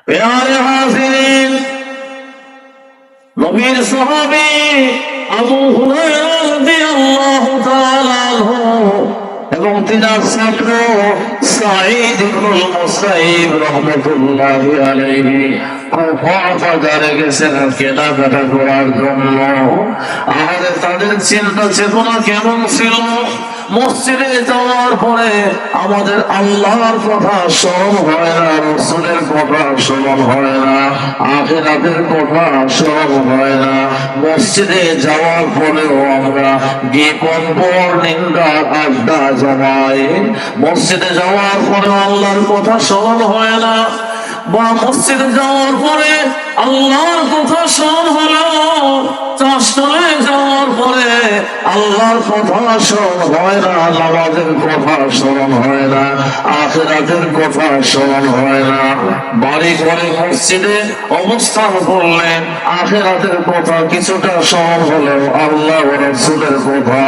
প্যারে হাজিরিন, নবীর সাহাবী আবু হুরায়রা রাদিয়াল্লাহু তাআলা আনহু এবং তিনার ছাত্র সাঈদ ইবনুল মুসাইয়িব রাহমাতুল্লাহি আলাইহি বাজারে গেছেন কেনাকাটা করার জন্য। আর তাদের চিন্তা চেতনা কেমন ছিল? মসজিদে যাওয়ার পরে আমাদের আল্লাহর কথা স্মরণ হয় না, রাসূলের কথা স্মরণ হয় না, আখিরাতের কথা স্মরণ হয় না। মসজিদে যাওয়ার পরেও আমরা বিপদ পর নিন্দা আড্ডা জমাই। মসজিদে যাওয়ার পরে আল্লাহর কথা স্মরণ হয় না, বা মসজিদে যাওয়ার পরে আল্লাহর কথা স্মরণ হলো, চাষতলে যাওয়ার পরে আল্লাহর কথা স্মরণ হয় না, নামাজের কথা স্মরণ হয় না, আখিরাতের কথা স্মরণ হয় না। বাড়ি ঘরে মসজিদে অবস্থান করলেন, আখিরাতের কথা কিছুটা স্মরণ হলেও, আল্লাহ ও রাসূলের কথা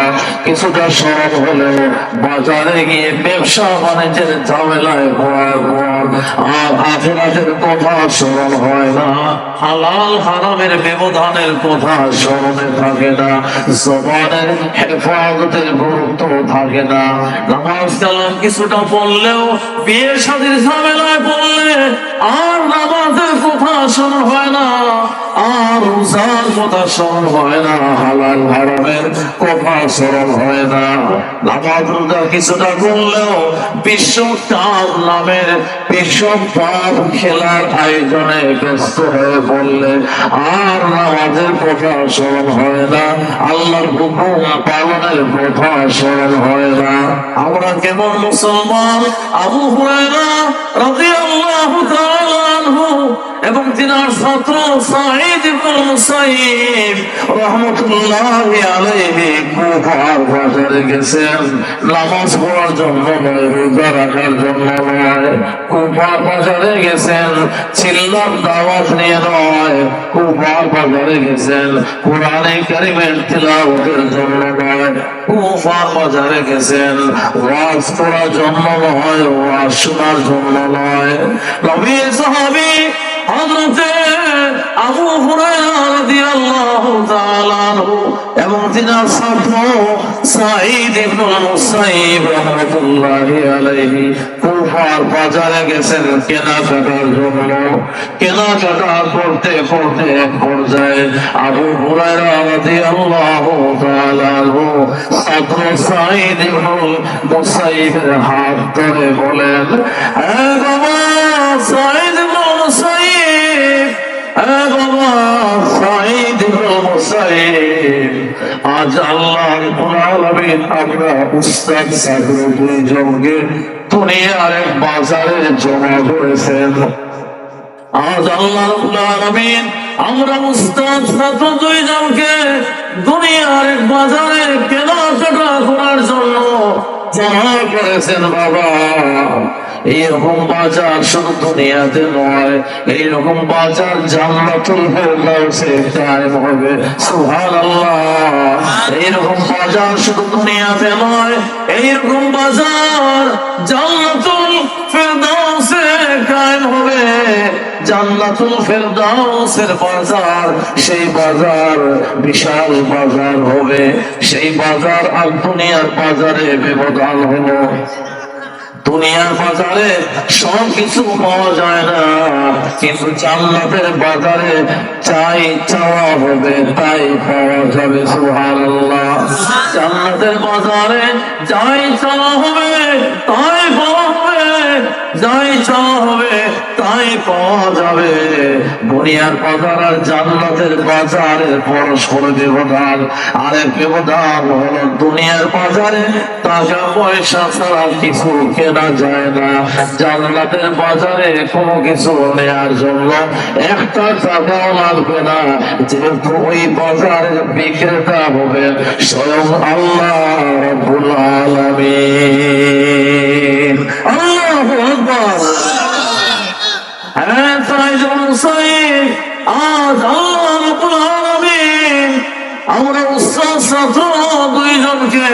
কিছুটা স্মরণ হলেও, বাজারে গিয়ে ব্যবসা বাণিজ্যের ঝামেলায় পড়ার পর আর আখিরাতের কথা স্মরণ হয় না, হালাল হারামের ব্যবধানের কথা স্মরণে থাকে না, জবানের হেফাজতের গুরুত্ব থাকে না। নামাজ কালাম কিছুটা পড়লেও বিয়ে শাদীর ঝামেলায় পড়লে আর নামাজের কথা স্মরণ হয় না, আর রোজার কথা স্মরণ হয় না, হালাল হারামের কথা স্মরণ হয় না। নামাজ রোজা কিছুটা করলেও বিশ্ব কাপ নামের বিশ্বকাপ খেলার আয়োজনে ব্যস্ত হয়ে পড়লে আর নামাজের কথা স্মরণ হয় না, আল্লাহর হুকুম পালনের কথা স্মরণ হয় না। আমরা কেমন মুসলমান? আবু হুরায়রা রাদিয়াল্লাহু তাআলা আনহু এবং তিনার ছাত্র সাঈদ ইবনুল মুসাইয়িব রাহমাতুল্লাহি আলাইহি কুফার বাজারে গেছেন নামাজ পড়ার জন্য নয়, রোজা রাখার জন্য নয়। কুফার বাজারে গেছেন চিল্লার দাওয়াত নিয়ে নয়, কুফার বাজারে গেছেন কোরআনে কারীমের তিলাওয়াতের জন্য নয়, কুফার বাজারে গেছেন ওয়াজ করার জন্য নয়, ওয়াজ শোনার জন্য নয়। নবীর সাহাবী হযরতে আবু হুরায়রা রাদিয়াল্লাহু তাআলা আনহু এবং তিনার ছাত্র সাঈদ ইবনুল মুসাইয়িব রাহমাতুল্লাহি আলাইহি কুফার বাজারে গেছেন কেনাকাটার জন্য। কেনাকাটা করতে করতে এক পর্যায়ে আবু হুরায়রা রাদিয়াল্লাহু তাআলা আনহু ছাত্র সাঈদ ইবনুল মুসাইয়িবের হাত ধরে বলেন, হে বাবা সাঈদ ইবনুল মুসাইয়িব, হে বাবা সাঈদ ইবনুল মুসাইয়িব, আজ আল্লাহ রাব্বুল আলামিন আমরা উস্তাদ ছাত্র দুইজনকে দুনিয়ার এক বাজারে জমা করেছেন। আজ আল্লাহ রাব্বুল আলামিন আমরা উস্তাদ ছাত্র দুইজনকে দুনিয়ার এক বাজারে কেনাকাটা করার জন্য জমা করেছেন। বাবা, এইরকম বাজার শুধু দুনিয়াতে নয়, এইরকম বাজার জান্নাতুল ফেরদাউসে কায়েম হবে। সুবহানাল্লাহ। এইরকম বাজার শুধু দুনিয়াতে নয়, এইরকম বাজার জান্নাতুল ফেরদাউসে কায়েম হবে। জান্নাতুল ফেরদাউসের বাজার, সেই বাজার বিশাল বাজার হবে। সেই বাজার আর দুনিয়ার বাজারে ব্যবধান হলো। দুনিয়ার বাজারে সব কিছু পাওয়া যায় না, কিন্তু জান্নাতের বাজারে চাই চাওয়া হবে তাই পাওয়া যাবে। সুবহানাল্লাহ। জান্নাতের বাজারে যাই চাওয়া হবে তাই পাওয়া হবে, যাই চাওয়া হবে তাই পাওয়া যাবে। দুনিয়ার বাজার আর জান্নাতের বাজারের পরস্পর ব্যবধান। আরেক ব্যবধান হলো দুনিয়ার বাজারে টাকা পয়সা ছাড়া কিছু কেনা যায় না, জান্নাতের বাজারে কোনো কিছু নেয়ার জন্য একটা টাকাও লাগবে না, যেহেতু ওই বাজারে বিক্রেতা হবে স্বয়ং আল্লাহ রাব্বুল আলামিন। আল্লাহু আকবার। হ্যাঁ সাঈদ মুসাইয়িব, আজ আল্লাহ রাব্বুল আলামিন আমরা উস্তাদ ছাত্র দুইজনকে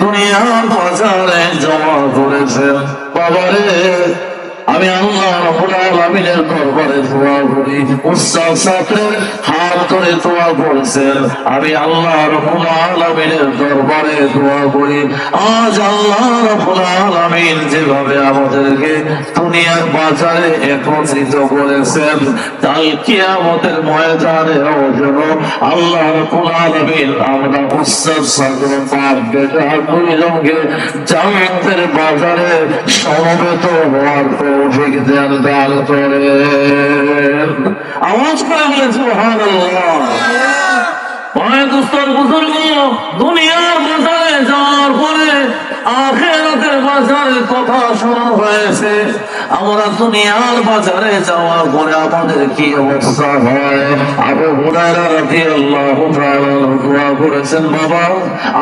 দুনিয়ার বাজারে জমা করেছেন। বাবারে, আমি আল্লাহ রাব্বুল আলামিনের দরবারে দোয়া করি। উস্তাদ ছাত্রের হাত করে দোয়া করেছেন, আমি আল্লাহ রাব্বুল আলামিনের দরবারে দোয়া করি। আজ আল্লাহ রাব্বুল আলামিন যেভাবে আমাদেরকে দুনিয়ার বাজারে একত্রিত করেছেন, কাল কিয়ামতের ময়দানে যেন আল্লাহ রাব্বুল আলামিন আমরা উস্তাদ ছাত্র পাক বেটা দুই জনকে জান্নাতের বাজারে সমবেত হওয়ার তৌফিক দান করেন। আওয়াজ করে বলে সুবহানাল্লাহ। অনেক উস্তাদ বুজুর্গ দুনিয়ার বাজারে যাওয়ার পরে আখিরাতের বাজারের কথা শোনা হয়েছে। আমরা দুনিয়ার বাজারে যাওয়ার পরে আমাদের কি অবস্থা হয়? আবু হুরায়রা রাদিয়াল্লাহু তাআলা দোয়া করেছেন, বাবা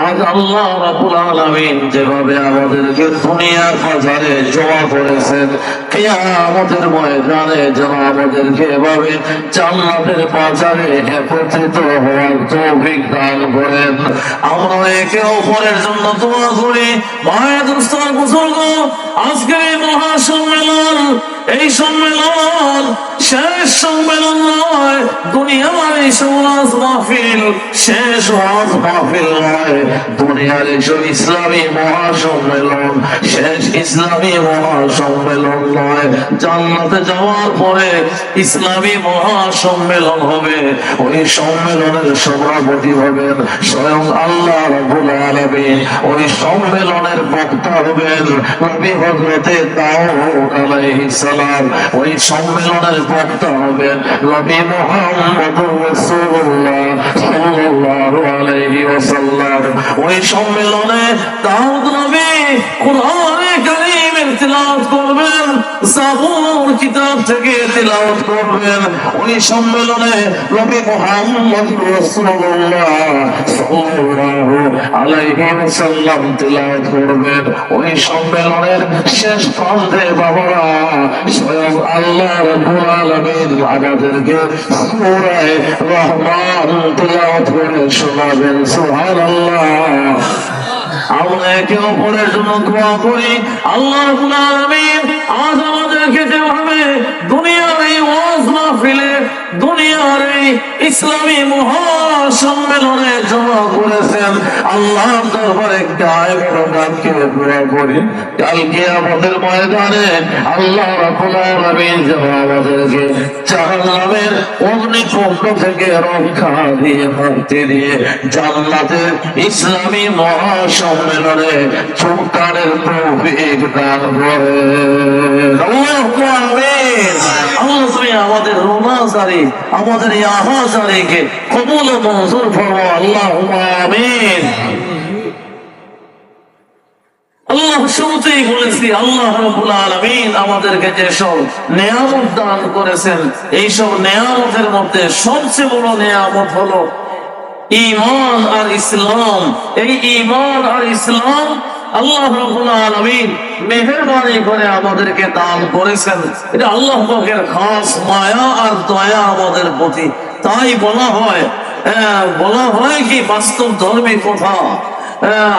আজ আল্লাহ রাব্বুল আলামিন যেভাবে আমাদেরকে দুনিয়ার বাজারে জমা করেছেন, কিয়ামতের ময়দানে যেন আমাদেরকে এভাবে জান্নাতের বাজারে একত্রিত হওয়ার তৌফিক দান করেন। আমরা একে অপরের জন্য দোয়া করি। মায়ের দুস্তার বুজুর্গ, আজকের এই মহাসম্মেলন, এই সম্মেলন শেষ সম্মেলন নয়, দুনিয়ার এই সমাজ মাহফিল শেষ ওয়াজ মাহফিল নয়, দুনিয়ার এইসব ইসলামী মহাসম্মেলন শেষ ইসলামী মহাসম্মেলন নয়। জান্নাতে যাওয়ার পরে ইসলামী মহাসম্মেলন হবে। ওই সম্মেলনের সভাপতি হবেন স্বয়ং আল্লাহ রাব্বুল আলামিন। ওই সম্মেলনের বক্তা হবেন নবী হযরতে দাউদ আলাইহিস সালাম। ওই সম্মেলনের বক্তা হবেন নবী মুহাম্মদুর রাসূলুল্লাহ সাল্লাল্লাহু আলাইহি ওয়াসাল্লাম। ওই সম্মেলনে দাউদ নবী কুরআনে কারীমের তিলাওয়াত করবেন, জাবুর কিতাব থেকে তিলাওয়াত করবেন। ওই সম্মেলনে নবী মুহাম্মদুর রাসূলুল্লাহ সাল্লাল্লাহু আলাইহি ওয়াসাল্লাম তিলাওয়াত করবেন। ওই সম্মেলনের শেষ প্রান্তে বাবারা স্বয়ং আল্লাহ রাব্বুল আলামিন আমাদেরকে সূরা রহমান তিলাওয়াত করে শোনাবেন। সুবহানাল্লাহ। আমরা একে অপরের জন্য দোয়া করি। আল্লাহ রাব্বুল আলামিন আজ আমাদেরকে যেভাবে দুনিয়ার এই ওয়াজ মাহফিলে, দুনিয়ার এই ইসলামী মহাসম্মেলনে জমা করেছেন, আল্লাহর দরবারে কায়দাকে দোয়া করি কালকে আমাদের ময়দানে আল্লাহ রাব্বুল আলামিন যেন আমাদেরকে জাহান্নামের অগ্নিকুণ্ড থেকে রক্ষা দিয়ে মুক্তি দিয়ে জান্নাতের ইসলামী মহাসম্মেলনে যোগদানের তৌফিক দান করেন। আল্লাহু আমিন। আল্লাহ তুমি আমাদের রোমাজারি, আমাদের এই আহাজারিকে কবুল ও মঞ্জুর ফরমাও। আল্লাহুম্মা আমিন। আল্লাহ শুরুতেই বলেছি, আল্লাহ রাব্বুল আলামিন আমাদেরকে যেসব নেয়ামত দান করেছেন, এইসব নেয়ামতের মধ্যে সবচেয়ে বড় নেয়ামত হলো ঈমান আর ইসলাম। এই ঈমান আর ইসলাম আল্লাহ রাব্বুল আলামিন মেহেরবানি করে আমাদেরকে দান করেছেন। এটা আল্লাহ পাকের খাস মায়া আর দয়া আমাদের প্রতি। তাই বলা হয় কি বাস্তব ধর্মী কথা,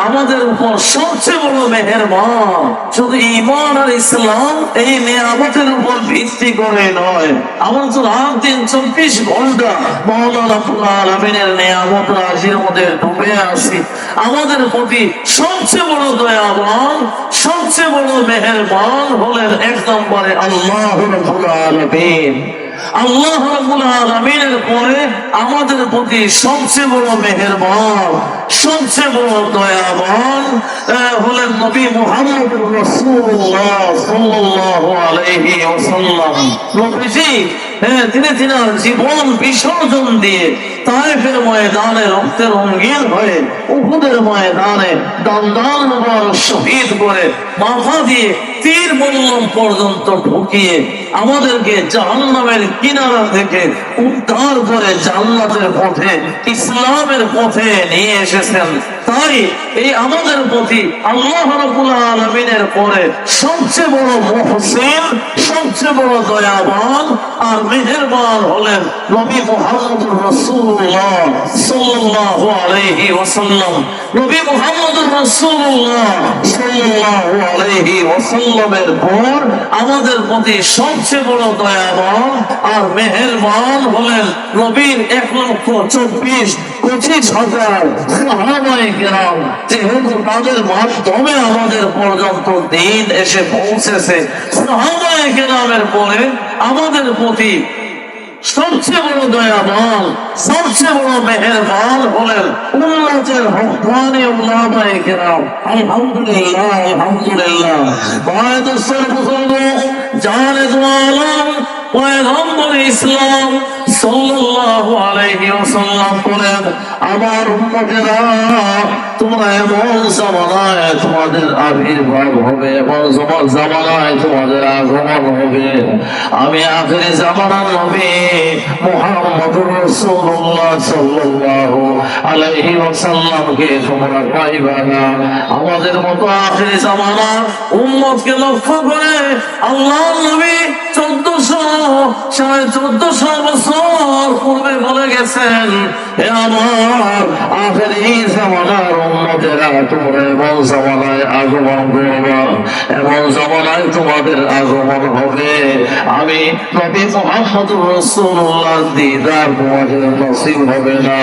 আমাদের উপর সবচেয়ে বড় মেহেরবান শুধু ঈমান আর ইসলাম, এই নিয়ামতের উপর ভিত্তি করে নয়। আমরা তো রাত দিন 24 ঘন্টা মওলা রাব্বুল আলামিনের নিয়ামত রাশির মধ্যে ডুবে আছি। আমাদের প্রতি সবচেয়ে বড় দয়াবান, সবচেয়ে বড় মেহেরবান হলেন এক নম্বরে আল্লাহ রাব্বুল আলামিন। আল্লাহ রাব্বুল আলামিনের পরে আমাদের প্রতি সবচেয়ে বড় মেহেরবান, সবচেয়ে বড় দয়াবান হলেন নবী মুহাম্মদুর রাসূলুল্লাহ সাল্লাল্লাহু আলাইহি ওয়াসাল্লাম। নবীজি তিনি তিনার জীবন বিসর্জন দিয়ে তায়েফের ময়দানে রক্তে রঙিন হয়ে, উহুদের ময়দানে দন্দান মুবারক শহীদ করে, মাথা দিয়ে তীর মল্লম পর্যন্ত ঢুকিয়ে আমাদেরকে জাহান্নামের কিনারা থেকে উদ্ধার করে জান্নাতের পথে, ইসলামের পথে নিয়ে এসেছেন। তাই এই আমাদের প্রতি আল্লাহ রাব্বুল আলামিনের পরে সবচেয়ে বড় মুহসিন, সবচেয়ে বড় দয়াবান আর মেহেরবান হলেন নবী মুহাম্মদুর রাসূলুল্লাহ সাল্লাল্লাহু আলাইহি ওয়াসাল্লাম। নবী মুহাম্মদুর রাসূলুল্লাহ সাল্লাল্লাহু আলাইহি ওয়াসাল্লাম সাল্লামের পর আমাদের প্রতি সবচেয়ে বড় দয়াবান আর মেহেরবান হলেন নবীর 1,24,25,000 সাহাবায়ে কেরাম। যেহেতু তাদের মাধ্যমে আমাদের পর্যন্ত দিন এসে পৌঁছেছে, সাহাবায়ে কেরামের পরে আমাদের প্রতি সবচেয়ে বড় দয়াবান, সবচেয়ে বড় মেহেরবান হলেন উম্মতের হকদানি উলামায়ে কেরাম। আলহামদুলিল্লাহ, আলহামদুলিল্লাহ। বায়তুস সরফুল জানে আলম পয়গম্বর ইসলাম সাল্লাল্লাহু আলাইহি ওয়াসাল্লাম বলেন, আমার উম্মতেরা তোমরা এমন জামানায় তোমাদের আবির্ভাব হবে, এমন জামানায় তোমাদের আগমন হবে, আমি আখিরি জামানার নবী মুহাম্মদুর রাসূলুল্লাহ সাল্লাল্লাহু আলাইহি ওয়াসাল্লামকে তোমরা পাইবা না। আমাদের মতো আখিরি জামানার উম্মতকে লক্ষ্য করে আল্লাহর নবী 1400 বছর পূর্বে বলে গেছেন, হে আমার আখিরি জামানার উম্মতেরা তোমরা এমন জামানায় আগমন করবা, এমন জামানায় তোমাদের আগমন হবে, আমি নবী মুহাম্মদুর রাসূলুল্লাহ দিদার তোমাদের নসিব হবে না।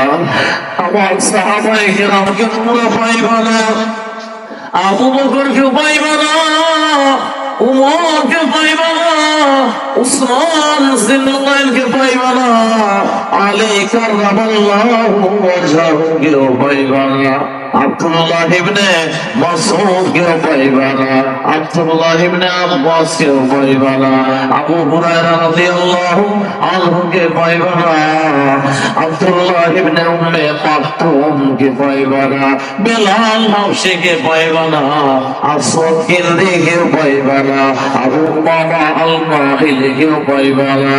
আমার সাহাবায়ে কেরামকে তোমরা পাইবা না, আবু বকরকে পাইবা না, উমরকে পাইবা না, উসমান জিন্নাইনকে পাইবা না, আলী কাররামাল্লাহু ওয়াজহাহুকে পাইবা না, আব্দুল্লাহ ইবনে মাসউদকে পাইবা না, আব্দুল্লাহ ইবনে আব্বাসকে পাইবা না, আবু হুরায়রা রাদিয়াল্লাহু আনহুকে পাইবা না, আব্দুল্লাহ ইবনে উম্মে মাকতুমকে পাইবা না, বেলাল হাবশিকে পাইবা না, আসওয়াদ কিন্দিকে পাইবা না, আবু উমামা আল-বাহিলিকে পাইবা না,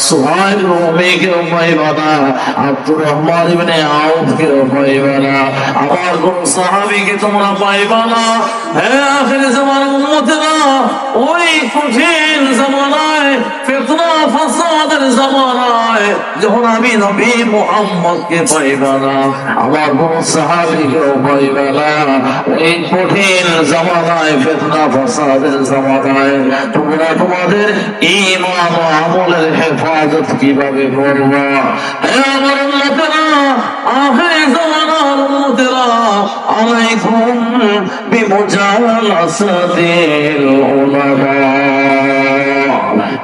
সুহাইল রুমিকে পাইবা না, আব্দুর রহমান ইবনে আউফকে পাইবা না, আমার কোন সাহাবীকে তোমরা পাইবা না। হে আখির জামানার উম্মতেরা, ওই কঠিন জামানায়, ফিতনা ফাসাদের জামানায় যখন আমি নবী মুহাম্মদকে পাইবা না, আমার কোন সাহাবীকে পাইবা না, ওই কঠিন জামানায়, ফিতনা ফাসাদের জামানায় তোমরা তোমাদের ঈমান ও আমলের হেফাজত কিভাবে করবা? হে আমার উম্মতেরা, আখির জামানার উম্মতেরা, আলাইকুম বিমুজালাসাতিল উলামা।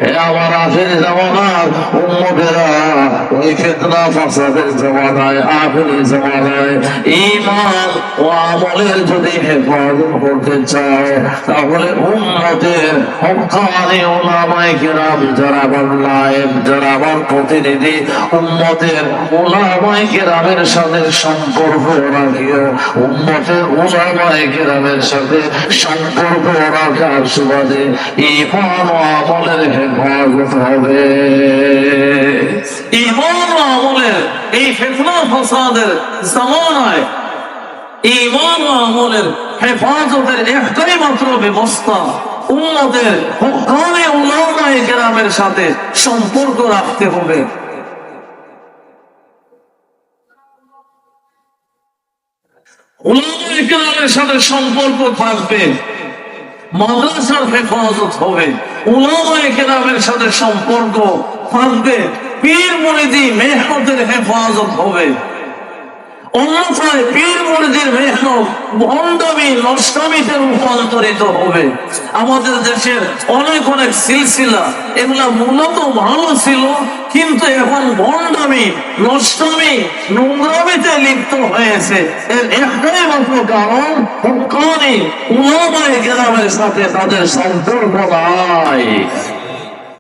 হে আমার আখির জামানার উম্মতেরা, ওই ফিতনা ফাসাদের জামানায়, আখিরি জামানায় ঈমান ও আমলের যদি হেফাজত করতে চাও, তাহলে উম্মতের হক্কানি উলামায়ে কেরাম যারা আমার নায়েব, যারা আমার প্রতিনিধি, উম্মতের উলামায়ে কেরামের সাথে সম্পর্ক রাখিও। উম্মতের উলামায়ে কেরামের সাথে সম্পর্ক রাখার সুবাদে ঈমান ও আমলের হেফাজত হবে। ঈমান ও আমলের এই ফিতনা ফাসাদের জামানায় ঈমান ও আমলের হেফাজতের একটাই মাত্র ব্যবস্থা, উম্মতের হক্কানি উলামায়ে কেরামের সাথে সম্পর্ক রাখতে হবে। উলামায়ে কেরামের সাথে সম্পর্ক থাকবে, মাদ্রাসার হেফাজত হবে, উলামায়ে কেরামের সাথে সম্পর্ক থাকবে, পীর মুরিদি মেহনতের হেফাজত হবে। অন্যথায় পীর মুরিদির মেহনত ভণ্ডামি নষ্টামিতে রূপান্তরিত হবে। আমাদের দেশের অনেক অনেক সিলসিলা এগুলা মূলত ভালো ছিল, কিন্তু এখন ভণ্ডামি নষ্টামি নোংরামিতে লিপ্ত হয়েছে। এর একটাই মাত্র কারণ, হক্কানি উলামায়ে কেরামের সাথে তাদের সম্পর্ক নাই।